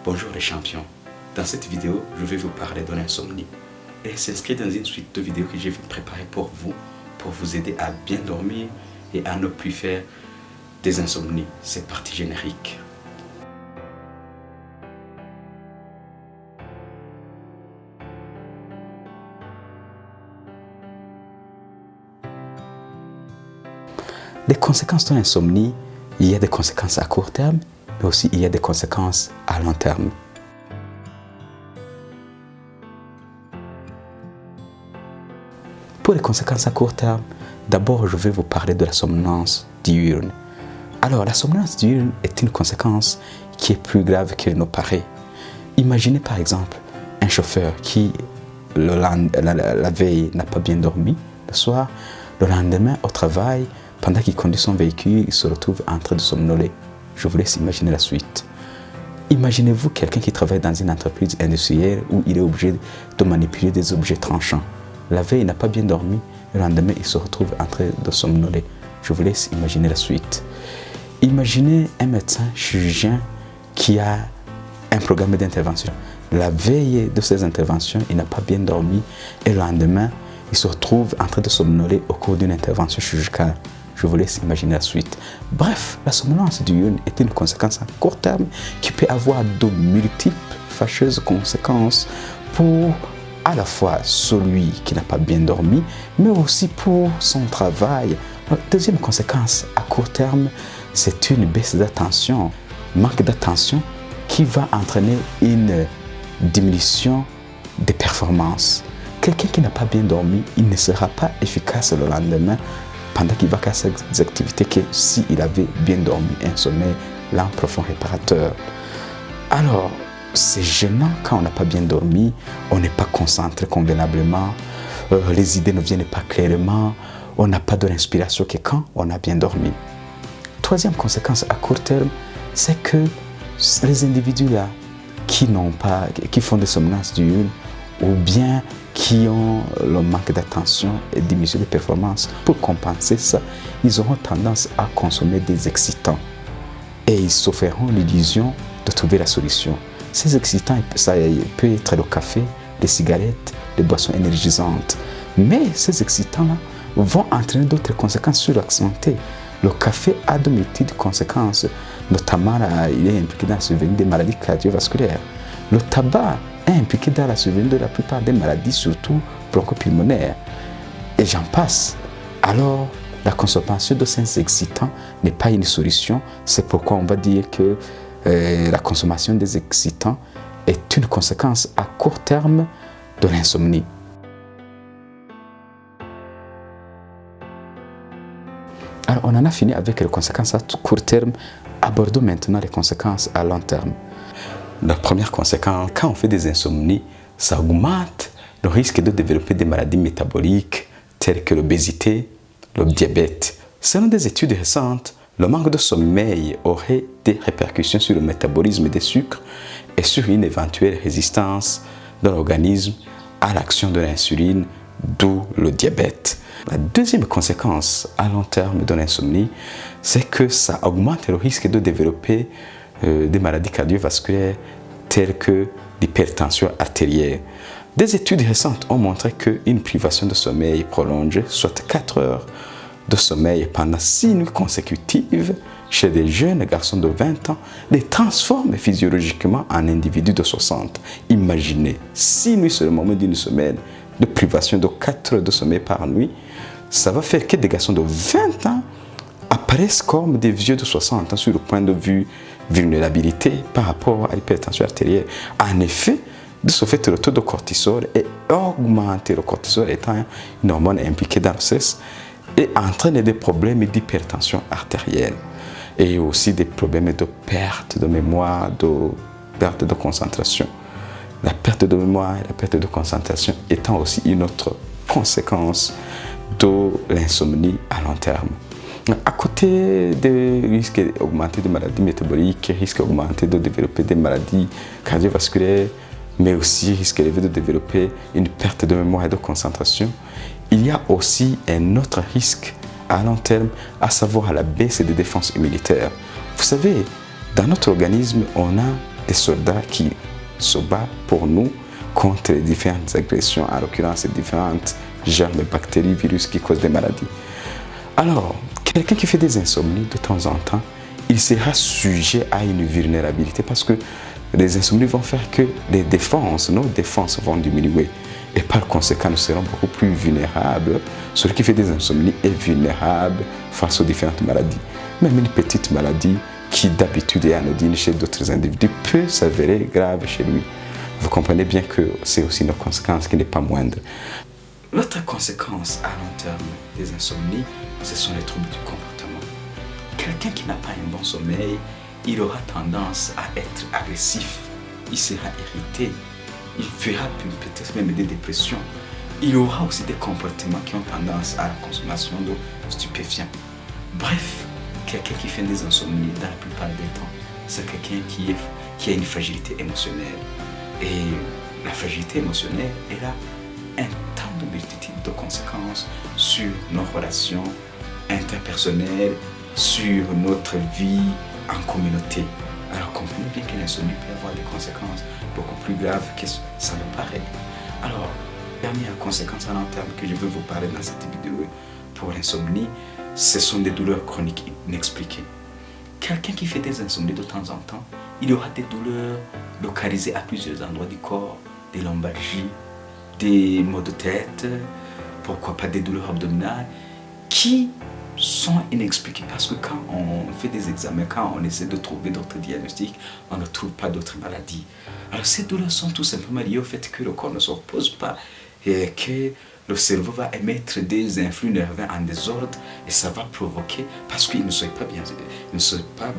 Bonjour les champions, dans cette vidéo, je vais vous parler de l'insomnie. Elle s'inscrit dans une suite de vidéos que j'ai préparées pour vous aider à bien dormir et à ne plus faire des insomnies. C'est parti générique. Les conséquences de l'insomnie, il y a des conséquences à court terme, mais aussi il y a des conséquences à long terme. Pour les conséquences à court terme, d'abord je vais vous parler de la somnolence diurne. Alors la somnolence diurne est une conséquence qui est plus grave qu'il ne paraît. Imaginez par exemple un chauffeur qui la veille n'a pas bien dormi le soir, le lendemain au travail, pendant qu'il conduit son véhicule, il se retrouve en train de somnoler. Je vous laisse imaginer la suite. Imaginez-vous quelqu'un qui travaille dans une entreprise industrielle où il est obligé de manipuler des objets tranchants. La veille, il n'a pas bien dormi, le lendemain, il se retrouve en train de somnoler. Je vous laisse imaginer la suite. Imaginez un médecin chirurgien qui a un programme d'intervention. La veille de ces interventions, il n'a pas bien dormi et le lendemain, il se retrouve en train de somnoler au cours d'une intervention chirurgicale. Je vous laisse imaginer la suite. Bref, la somnolence diurne est une conséquence à court terme qui peut avoir de multiples fâcheuses conséquences pour à la fois celui qui n'a pas bien dormi, mais aussi pour son travail. La deuxième conséquence à court terme, c'est une baisse d'attention, manque d'attention qui va entraîner une diminution des performances. Quelqu'un qui n'a pas bien dormi, il ne sera pas efficace le lendemain pendant qu'il va faire ses activités que s'il avait bien dormi, un sommeil lent, profond, réparateur. Alors, c'est gênant quand on n'a pas bien dormi, on n'est pas concentré convenablement, les idées ne viennent pas clairement, on n'a pas de l'inspiration que quand on a bien dormi. Troisième conséquence à court terme, c'est que les individus là qui font des somnolences diurnes ou bien qui ont le manque d'attention et diminution de performance, pour compenser ça, ils auront tendance à consommer des excitants et ils se feront l'illusion de trouver la solution. Ces excitants, ça peut être le café, les cigarettes, les boissons énergisantes. Mais ces excitants-là vont entraîner d'autres conséquences sur la santé. Le café a de multiples conséquences, notamment il est impliqué dans la survenue des maladies cardiovasculaires. Le tabac est impliqué dans la survenue de la plupart des maladies, surtout bronchopulmonaires. Et j'en passe. Alors, la consommation de ces excitants n'est pas une solution. C'est pourquoi on va dire que la consommation des excitants est une conséquence à court terme de l'insomnie. Alors, on en a fini avec les conséquences à court terme. Abordons maintenant les conséquences à long terme. La première conséquence, quand on fait des insomnies, ça augmente le risque de développer des maladies métaboliques telles que l'obésité, le diabète. Selon des études récentes, le manque de sommeil aurait des répercussions sur le métabolisme des sucres et sur une éventuelle résistance de l'organisme à l'action de l'insuline, d'où le diabète. La deuxième conséquence à long terme de l'insomnie, c'est que ça augmente le risque de développer des maladies cardiovasculaires telles que l'hypertension artérielle. Des études récentes ont montré qu'une privation de sommeil prolongée, soit 4 heures de sommeil pendant 6 nuits consécutives, chez des jeunes garçons de 20 ans, les transforme physiologiquement en individus de 60. Imaginez, 6 nuits seulement d'une semaine de privation de 4 heures de sommeil par nuit, ça va faire que des garçons de 20 ans apparaissent comme des vieux de 60 ans sur le point de vue vulnérabilité par rapport à l'hypertension artérielle. En effet, de ce fait, le taux de cortisol est augmenté. Le cortisol étant une hormone impliquée dans le stress et entraîne des problèmes d'hypertension artérielle et aussi des problèmes de perte de mémoire, de perte de concentration. La perte de mémoire et la perte de concentration étant aussi une autre conséquence de l'insomnie à long terme. À côté des risques augmentés de maladies métaboliques, risques augmentés de développer des maladies cardiovasculaires, mais aussi risque élevé de développer une perte de mémoire et de concentration, il y a aussi un autre risque à long terme, à savoir la baisse des défenses immunitaires. Vous savez, dans notre organisme, on a des soldats qui se battent pour nous contre les différentes agressions, en l'occurrence les différentes germes, bactéries, virus qui causent des maladies. Alors, quelqu'un qui fait des insomnies de temps en temps, il sera sujet à une vulnérabilité parce que les insomnies vont faire que nos défenses vont diminuer. Et par conséquent, nous serons beaucoup plus vulnérables. Celui qui fait des insomnies est vulnérable face aux différentes maladies. Même une petite maladie qui d'habitude est anodine chez d'autres individus peut s'avérer grave chez lui. Vous comprenez bien que c'est aussi une conséquence qui n'est pas moindre. L'autre conséquence à long terme des insomnies, ce sont les troubles du comportement. Quelqu'un qui n'a pas un bon sommeil, il aura tendance à être agressif, il sera irrité, il fera peut-être même des dépressions. Il aura aussi des comportements qui ont tendance à la consommation de stupéfiants. Bref, quelqu'un qui fait des insomnies dans la plupart des temps, c'est quelqu'un qui a une fragilité émotionnelle. Et la fragilité émotionnelle, elle a un tas de multitudes de conséquences sur nos relations interpersonnelles, sur notre vie en communauté. Alors comprenez bien que l'insomnie peut avoir des conséquences beaucoup plus graves que ça me paraît. Alors, dernière conséquence à long terme que je veux vous parler dans cette vidéo pour l'insomnie, ce sont des douleurs chroniques inexpliquées. Quelqu'un qui fait des insomnies de temps en temps, il aura des douleurs localisées à plusieurs endroits du corps, des lombalgies, des maux de tête, pourquoi pas des douleurs abdominales, qui sont inexpliquées parce que quand on fait des examens, quand on essaie de trouver d'autres diagnostics, on ne trouve pas d'autres maladies. Alors ces douleurs sont tout simplement liées au fait que le corps ne se repose pas et que le cerveau va émettre des influx nerveux en désordre et ça va provoquer, parce qu'il ne soit pas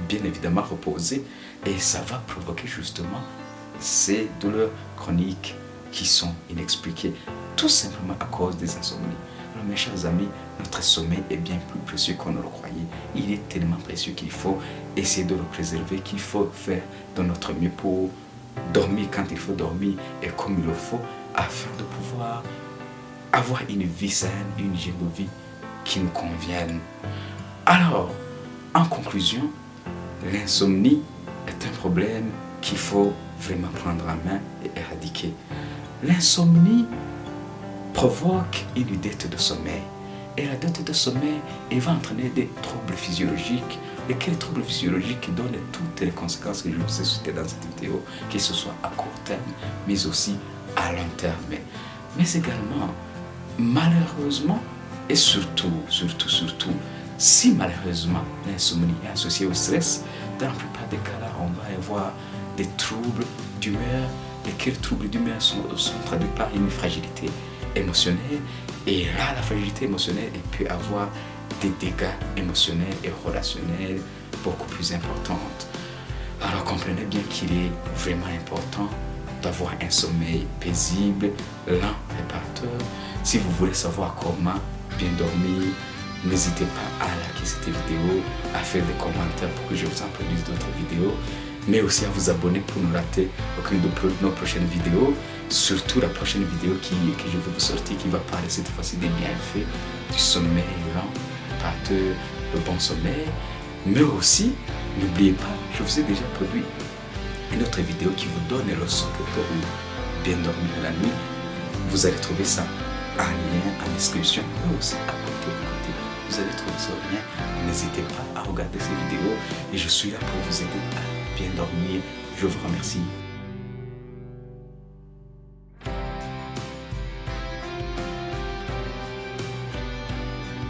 bien évidemment reposé, et ça va provoquer justement ces douleurs chroniques qui sont inexpliquées, tout simplement à cause des insomnies. Alors mes chers amis, notre sommeil est bien plus précieux qu'on ne le croyait. Il est tellement précieux qu'il faut essayer de le préserver, qu'il faut faire de notre mieux pour dormir quand il faut dormir et comme il le faut, afin de pouvoir avoir une vie saine, une hygiène de vie qui nous convienne. Alors, en conclusion, l'insomnie est un problème qu'il faut vraiment prendre en main et éradiquer. L'insomnie provoque une dette de sommeil. Et la dette de sommeil, elle va entraîner des troubles physiologiques, lesquels troubles physiologiques donnent toutes les conséquences que je vous ai citées dans cette vidéo, que ce soit à court terme, mais aussi à long terme. Mais également, malheureusement, et surtout, si malheureusement l'insomnie est associée au stress, dans la plupart des cas là, on va avoir des troubles d'humeur, lesquels troubles d'humeur sont traduits par une fragilité émotionnelle. Et là, la fragilité émotionnelle, elle peut avoir des dégâts émotionnels et relationnels beaucoup plus importants. Alors comprenez bien qu'il est vraiment important d'avoir un sommeil paisible, lent, réparateur. Si vous voulez savoir comment bien dormir, n'hésitez pas à liker cette vidéo, à faire des commentaires pour que je vous en produise d'autres vidéos, mais aussi à vous abonner pour ne rater aucune de nos prochaines vidéos, surtout la prochaine vidéo que je vais vous sortir, qui va parler cette fois-ci des bienfaits du sommeil lent, réparateur, le bon sommeil. Mais aussi, n'oubliez pas, je vous ai déjà produit une autre vidéo qui vous donne les leçons pour bien dormir la nuit. Vous allez trouver ça en lien en description, mais aussi à côté. Vous allez trouver ce lien. N'hésitez pas à regarder ces vidéos et je suis là pour vous aider à bien dormir. Je vous remercie.